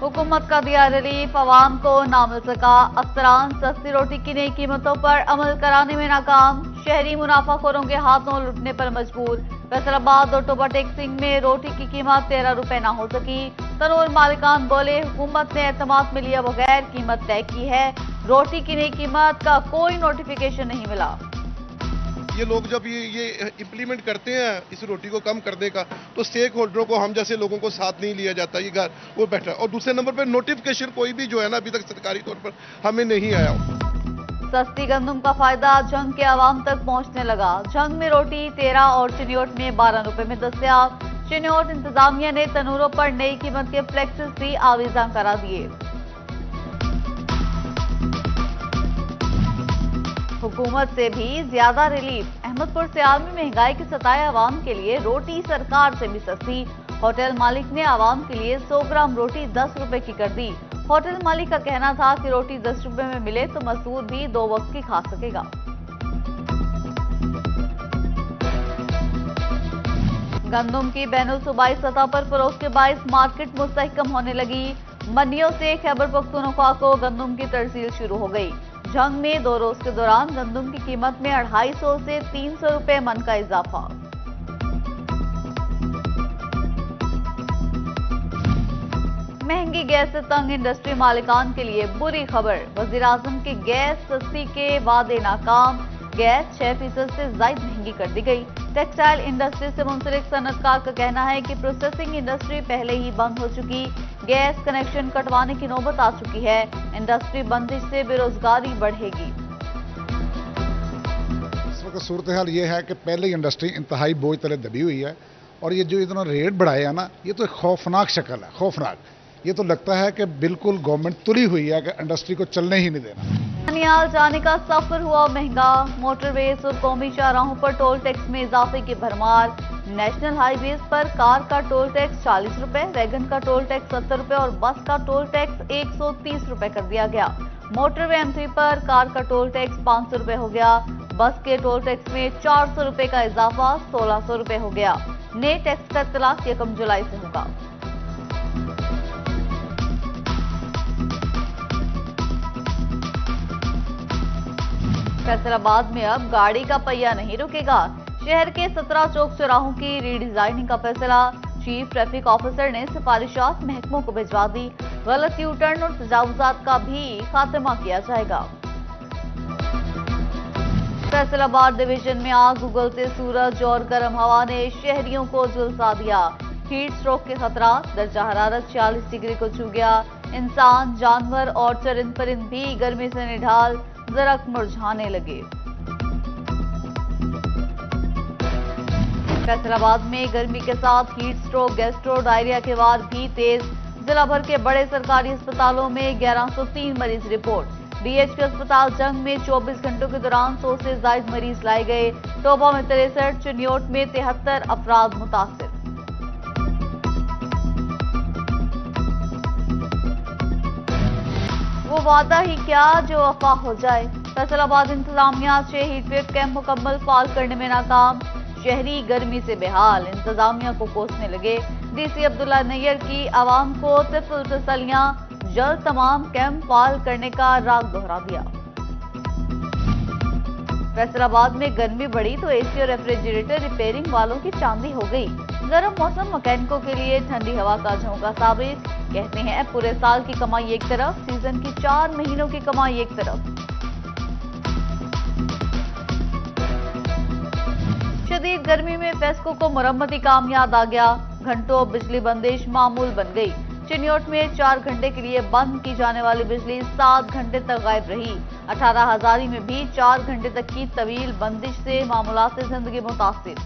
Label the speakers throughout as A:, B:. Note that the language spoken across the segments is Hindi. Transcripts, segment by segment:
A: हुकूमत का दिया रिलीफ, अवाम को ना मिल सका। अफसरान सस्ती रोटी की नई कीमतों पर अमल कराने में नाकाम। शहरी मुनाफाखोरों के हाथों लुटने पर मजबूर। फैसलाबाद और टोबा टेक्सिंग में रोटी की कीमत 13 रुपए ना हो सकी। तनूर मालिकान बोले, हुकूमत ने एतमाद में लिया बगैर कीमत तय की है। रोटी की नई कीमत का कोई नोटिफिकेशन नहीं मिला।
B: ये लोग जब ये इम्प्लीमेंट करते हैं इस रोटी को कम करने का, तो स्टेक होल्डरों को, हम जैसे लोगों को साथ नहीं लिया जाता, ये घर वो बेटर। और दूसरे नंबर पर नोटिफिकेशन कोई भी जो है ना अभी तक सरकारी तौर पर हमें नहीं आया।
A: सस्ती गंदम का फायदा जंग के आवाम तक पहुंचने लगा। जंग में रोटी 13 और चिन्योट में 12 रुपए में दस्तयाब। चिन्योट इंतजामिया ने तनूरों पर नई कीमत के फ्लेक्सेस भी आवीजा करा दिए। हुकूमत से भी ज्यादा रिलीफ। अहमदपुर सियाल में महंगाई के सताए आवाम के लिए रोटी सरकार से भी सस्ती। होटल मालिक ने आवाम के लिए 100 ग्राम रोटी 10 रुपए की कर दी। होटल मालिक का कहना था कि रोटी 10 रुपए में मिले तो मजदूर भी 2 वक्त की खा सकेगा। गंदम की बैनुल सूबाई सतह पर फरोख्त के बाइस मार्केट मुस्तहकम होने लगी। मंडियों से खैबर पख्तूनख्वा को गंदम की तरसील शुरू हो गई। जंग में 2 रोज के दौरान गंदम की कीमत में 250 से 300 रुपए मन का इजाफा। महंगी गैस से तंग इंडस्ट्री मालिकान के लिए बुरी खबर। वजीर आजम के गैस सस्ती के वादे नाकाम। गैस 6% से ज्यादा महंगी कर दी गई। टेक्सटाइल इंडस्ट्री से मुंसलिक सनतकार का कहना है कि प्रोसेसिंग इंडस्ट्री पहले ही बंद हो चुकी। गैस कनेक्शन कटवाने की नौबत आ चुकी है। इंडस्ट्री बंदिश से बेरोजगारी बढ़ेगी।
C: इस वक्त सूरत हाल ये है कि पहले ही इंडस्ट्री इंतहाई बोझ तले दबी हुई है, और ये जो इतना रेट बढ़ाए है ना, ये तो एक खौफनाक शक्ल है, खौफनाक। ये तो लगता है कि बिल्कुल गवर्नमेंट तुली हुई है कि इंडस्ट्री को चलने ही नहीं देना।
A: ननियाल जाने का सफर हुआ महंगा। मोटरवेज और कौमी शाहराहों पर टोल टैक्स में इजाफे की भरमार। नेशनल हाईवेज पर कार का टोल टैक्स 40 रुपए, वैगन का टोल टैक्स 70 रुपए और बस का टोल टैक्स 130 रुपए कर दिया गया। मोटरवे M3 पर कार का टोल टैक्स 500 रुपए हो गया। बस के टोल टैक्स में 400 रुपए का इजाफा 1600 रुपए हो गया। नए टैक्स का इतलाक 1 जुलाई से होगा। फैसलाबाद में अब गाड़ी का पहिया नहीं रुकेगा। शहर के 17 चौक चौराहों की रीडिजाइनिंग का फैसला। चीफ ट्रैफिक ऑफिसर ने सिफारिशात महकमों को भिजवा दी। गलत यू टर्न और तजावुजात का भी खात्मा किया जाएगा। फैसलाबाद डिवीजन में आग उगलते सूरज और गर्म हवा ने शहरियों को झुलसा दिया। हीट स्ट्रोक के खतरा। दर्जा हरारत 46 डिग्री को छू गया। इंसान, जानवर और चरिंद परिंद भी गर्मी से निढाल, दरख्त मुरझाने लगे। फैसलाबाद में गर्मी के साथ हीट स्ट्रोक, गैस्ट्रो, डायरिया के वार भी तेज। जिला भर के बड़े सरकारी अस्पतालों में 1103 मरीज रिपोर्ट। DHP अस्पताल जंग में 24 घंटों के दौरान 100 से ज्यादा मरीज लाए गए। टोबा में 63, चिन्योट में 73 अफराद मुतासिर। वो वादा ही क्या जो अफवाह हो जाए। फैसलाबाद इंतजामिया 6 हीटवेव कैंप मुकम्मल फाल करने में नाकाम। शहरी गर्मी से बेहाल, इंतजामिया को कोसने लगे। DC अब्दुल्ला नैयर की आवाम को तिफल तसलियां, जल्द तमाम कैंप फाल करने का राग दोहरा दिया। फैसलाबाद में गर्मी बढ़ी तो AC और रेफ्रिजरेटर रिपेयरिंग वालों की चांदी हो गई। गर्म मौसम मैकेनिकों के लिए ठंडी हवा का झोंका साबित। कहते हैं पूरे साल की कमाई एक तरफ, सीजन की 4 महीनों की कमाई एक तरफ। शदीद गर्मी में फेस्को को मुरम्मती काम याद आ गया। घंटों बिजली बंदिश मामूल बन गई। चिन्योट में 4 घंटे के लिए बंद की जाने वाली बिजली 7 घंटे तक गायब रही। 18 हजारी में भी 4 घंटे तक की तवील बंदिश से मामूलात से जिंदगी मुतासिर।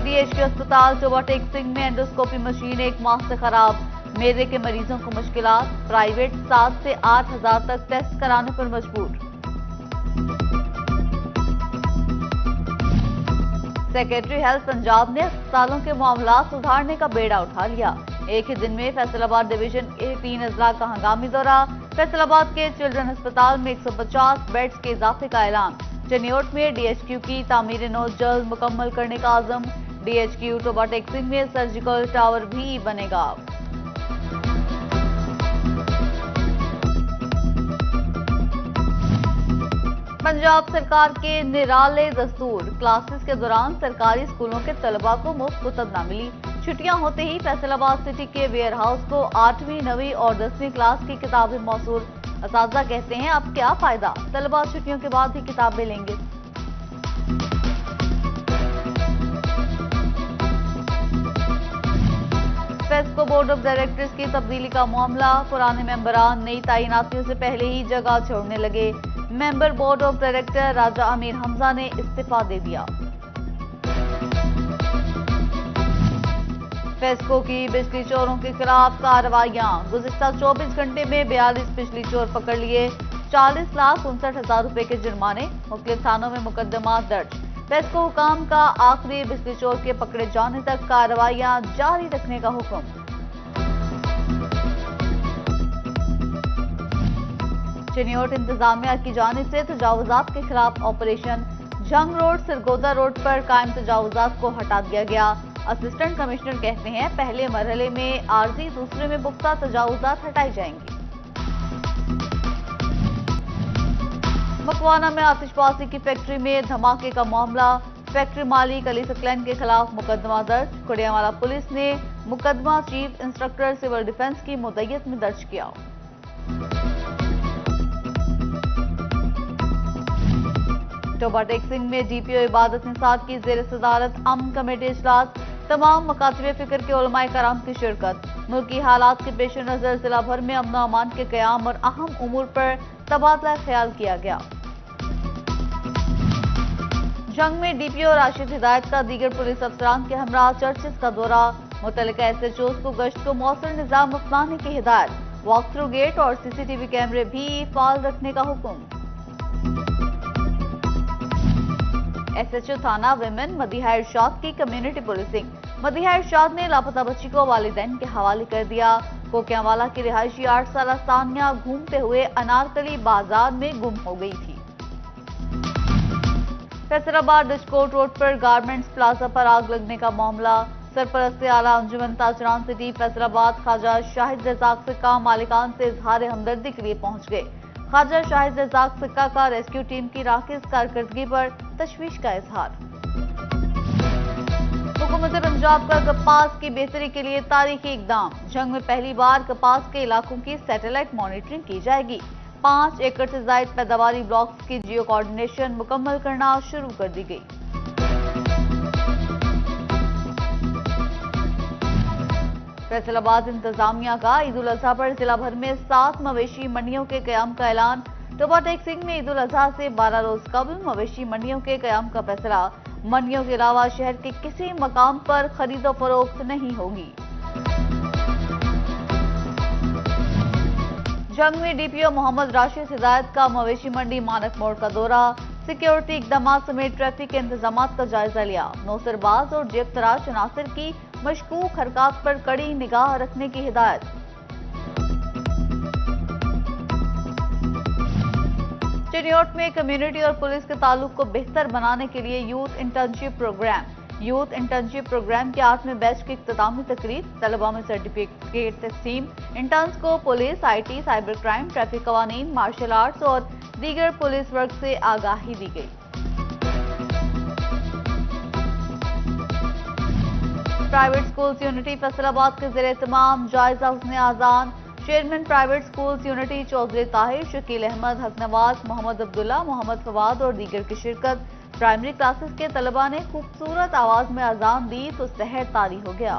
A: DHP अस्पताल टोबा टेक्सिंग में एंडोस्कोपी मशीन 1 माह से खराब। मेदे के मरीजों को मुश्किलात। प्राइवेट 7 से 8 हजार तक टेस्ट कराने पर मजबूर। सेक्रेटरी हेल्थ पंजाब ने अस्पतालों के मामला सुधारने का बेड़ा उठा लिया। एक ही दिन में फैसलाबाद डिवीजन के 3 अजला का हंगामी दौरा। फैसलाबाद के चिल्ड्रन अस्पताल में 150 बेड्स के इजाफे का ऐलान। चिन्योट में DHQ की तामीर नौ जल्द मुकम्मल करने का आज़म। DHQ टोबा टेक्सिंग में सर्जिकल टावर भी बनेगा। पंजाब सरकार के निराले दस्तूर, क्लासेस के दौरान सरकारी स्कूलों के तलबा को मुफ्त कुतब न मिली। छुट्टियां होते ही फैसलाबाद सिटी के वेयर हाउस को 8वीं, 9वीं और 10वीं क्लास की किताबें मौसूल। असातिज़ा कहते हैं अब क्या फायदा, तलबा छुट्टियों के बाद ही किताबें लेंगे। फेस्को बोर्ड ऑफ डायरेक्टर्स की तब्दीली का मामला, पुराने मेंबरान नई तैनातियों से पहले ही जगह छोड़ने लगे। मेंबर बोर्ड ऑफ डायरेक्टर राजा अमीर हमजा ने इस्तीफा दे दिया। फेस्को की बिजली चोरों के खिलाफ कार्रवाइयां, गुज़िश्ता 24 घंटे में 42 बिजली चोर पकड़ लिए। 40,59,000 रुपए के जुर्माने, मुख्तलिफ थानों में मुकदमा दर्ज। फेस्को हुकाम का आखिरी बिजली चोर के पकड़े जाने तक कार्रवाइयां जारी रखने का हुक्म। चिन्योट इंतजामिया की जानिब से तजावुजात के खिलाफ ऑपरेशन, जंग रोड सरगोदा रोड पर कायम तजावुजात को हटा दिया गया। असिस्टेंट कमिश्नर कहते हैं पहले मरहले में आरजी, दूसरे में पुख्ता तजावुजात हटाई जाएंगी। मकवाना में आतिशबाजी की फैक्ट्री में धमाके का मामला, फैक्ट्री मालिक अली सकलैन के खिलाफ मुकदमा दर्ज। कुड़ियावाला पुलिस ने मुकदमा चीफ इंस्ट्रक्टर सिविल डिफेंस की मुद्दत में दर्ज किया। टोबा टेक्सिंग में DPO इबादत निसार की जेर सदारत अमन कमेटी इजलास, तमाम मकातबे फिक्र के उलमाए कराम की शिरकत। मुल्की हालात के पेश नजर जिला भर में अमन अमान के क़याम और अहम उमूर पर तबादला ख्याल किया गया। जंग में DPO राशिद हिदायत का दीगर पुलिस अफसरान के हमरा चर्चेस का दौरा, मुतल्लिका SHOs को गश्त को मौसर निजाम अपनाने की हिदायत। वॉक थ्रू गेट और CCTV कैमरे भी फाल रखने का हुक्म। SHO थाना विमेन मदीहा इरशाद की कम्युनिटी पुलिसिंग, मदीहा इरशाद ने लापता बच्ची को वालिदैन के हवाले कर दिया। कोकियावाला की रिहायशी 8 साला सानिया घूमते हुए अनारकली बाजार में गुम हो गई थी। फैसलाबाद डिस्कोट रोड पर गारमेंट्स प्लाजा पर आग लगने का मामला, सरपरस्त आला अंजुमन ताजरान सिटी फैसलाबाद ख्वाजा शाहिद रजाक सिक्का मालिकान से इजहार हमदर्दी के लिए पहुंच गए। ख्वाजा शाहिद रजाक सिक्का का रेस्क्यू टीम की राकेश कारकर्दगी पर तशवीश का इजहार। हुकूमत पंजाब का कपास की बेहतरी के लिए तारीखी इकदाम, जंग में पहली बार कपास के इलाकों की सैटेलाइट मॉनिटरिंग की जाएगी। 5 एकड़ से जायद पैदावारी ब्लॉक्स की जियो कोऑर्डिनेशन मुकम्मल करना शुरू कर दी गई। फैसलाबाद इंतजामिया का ईद उल अजहा पर जिला भर में 7 मवेशी मंडियों के कयाम का ऐलान। टोबा टेक्सिंग में ईद उल अजहा से 12 रोज कबल मवेशी मंडियों के कयाम का फैसला। मंडियों के अलावा शहर के किसी मकाम पर खरीदो फरोख्त नहीं होगी। जंग में DPO मोहम्मद राशिद हिदायत का मवेशी मंडी मानक मोड़ का दौरा, सिक्योरिटी इकदाम समेत ट्रैफिक के इंतजाम का जायजा लिया। नौसरबाज और जेब तराश अनासर की मशकूक हरकत पर कड़ी निगाह रखने की हिदायत। चिन्योट में कम्युनिटी और पुलिस के ताल्लुक को बेहतर बनाने के लिए youth internship programme, youth internship programme के 8वें बैच की इख्तितामी तकरीब, तलबा में सर्टिफिकेट तस्लीम। इंटर्न्स को police, IT, cyber crime, traffic कवानीन, मार्शल आर्ट्स और दीगर पुलिस वर्क से आगाही दी गई। प्राइवेट स्कूल्स यूनिटी फैसलाबाद के ज़ेरे एहतमाम जायजा हुस्न आज़ान, chairman private schools unity Chaudhry Tahir, Shakeel Ahmed, Haq Nawaz, Mohammad Abdullah, Mohammad Fawad और दीगर की शिरकत। प्राइमरी क्लासेस के तलबा ने खूबसूरत आवाज में अजान दी तो सहर तारी हो गया।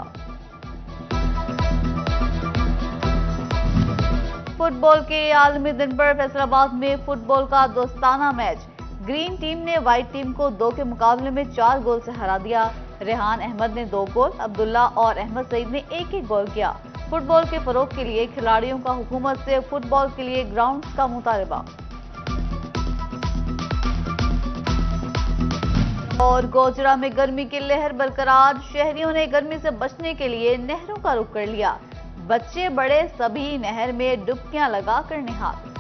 A: फुटबॉल के आलमी दिन पर फैसलाबाद में फुटबॉल का दोस्ताना मैच, ग्रीन टीम ने व्हाइट टीम को 2 के मुकाबले में 4 गोल से हरा दिया। रेहान अहमद ने 2 गोल, अब्दुल्ला और अहमद सईद ने 1-1 गोल किया। फुटबॉल के फरोग के लिए खिलाड़ियों का हुकूमत से फुटबॉल के लिए ग्राउंड्स का मुतालबा। और गोजरा में गर्मी की लहर बरकरार, शहरियों ने गर्मी से बचने के लिए नहरों का रुख कर लिया। बच्चे बड़े सभी नहर में डुबकियां लगाकर निहार।